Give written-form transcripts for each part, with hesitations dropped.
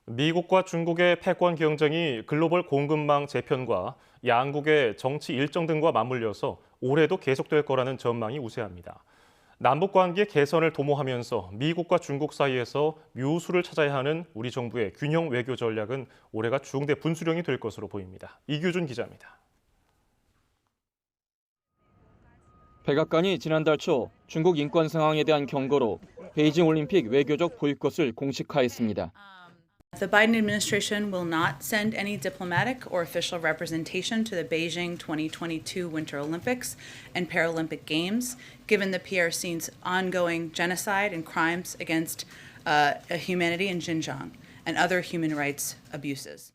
미국과 중국의 패권 경쟁이 글로벌 공급망 재편과 양국의 정치 일정 등과 맞물려서 올해도 계속될 거라는 전망이 우세합니다. 남북 관계 개선을 도모하면서 미국과 중국 사이에서 묘수를 찾아야 하는 우리 정부의 균형 외교 전략은 올해가 중대 분수령이 될 것으로 보입니다. 이규준 기자입니다. 백악관이 지난달 초 중국 인권 상황에 대한 경고로 베이징 올림픽 외교적 보이콧을 공식화했습니다. The Biden administration will not send any diplomatic or official representation to the Beijing 2022 Winter Olympics and Paralympic Games, given the PRC's ongoing genocide and crimes against humanity in Xinjiang and other human rights abuses.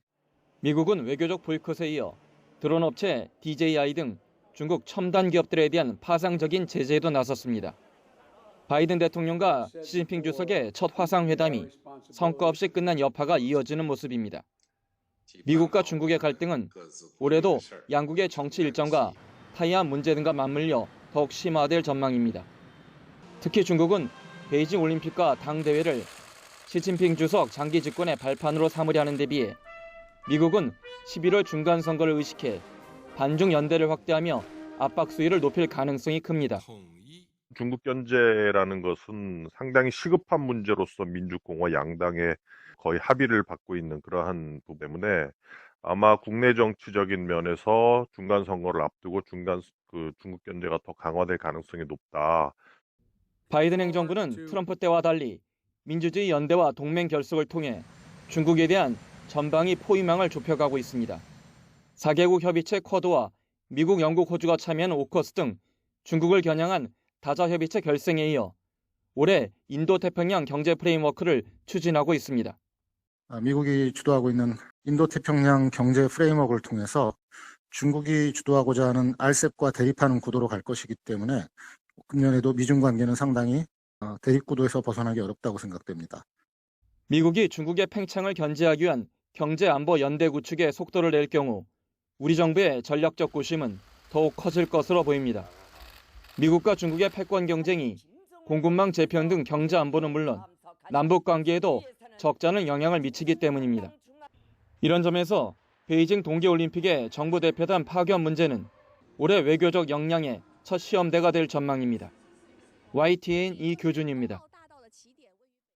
미국은 외교적 보이콧에 이어 드론 업체 DJI 등 중국 첨단 기업들에 대한 파상적인 제재에도 나섰습니다. 바이든 대통령과 시진핑 주석의 첫 화상회담이 성과 없이 끝난 여파가 이어지는 모습입니다. 미국과 중국의 갈등은 올해도 양국의 정치 일정과 타이완 문제 등과 맞물려 더욱 심화될 전망입니다. 특히 중국은 베이징 올림픽과 당대회를 시진핑 주석 장기 집권의 발판으로 삼으려 하는 데 비해 미국은 11월 중간 선거를 의식해 반중 연대를 확대하며 압박 수위를 높일 가능성이 큽니다. 중국 견제라는 것은 상당히 시급한 문제로서 민주공화 양당의 거의 합의를 받고 있는 그러한 부분 때문에 아마 국내 정치적인 면에서 중간 선거를 앞두고 중국 견제가 더 강화될 가능성이 높다. 바이든 행정부는 트럼프 때와 달리 민주주의 연대와 동맹 결속을 통해 중국에 대한 전방위 포위망을 좁혀가고 있습니다. 4개국 협의체 쿼드와 미국, 영국, 호주가 참여한 오커스 등 중국을 겨냥한 다자협의체 결성에 이어 올해 인도태평양 경제 프레임워크를 추진하고 있습니다. 미국이 주도하고 있는 인도태평양 경제 프레임워크를 통해서 중국이 주도하고자 하는 RCEP과 대립하는 구도로 갈 것이기 때문에 금년에도 미중 관계는 상당히 대립구도에서 벗어나기 어렵다고 생각됩니다. 미국이 중국의 팽창을 견제하기 위한 경제안보 연대 구축에 속도를 낼 경우 우리 정부의 전략적 고심은 더욱 커질 것으로 보입니다. 미국과 중국의 패권 경쟁이 공급망 재편 등 경제 안보는 물론 남북 관계에도 적잖은 영향을 미치기 때문입니다. 이런 점에서 베이징 동계올림픽의 정부 대표단 파견 문제는 올해 외교적 역량의 첫 시험대가 될 전망입니다. YTN 이규준입니다.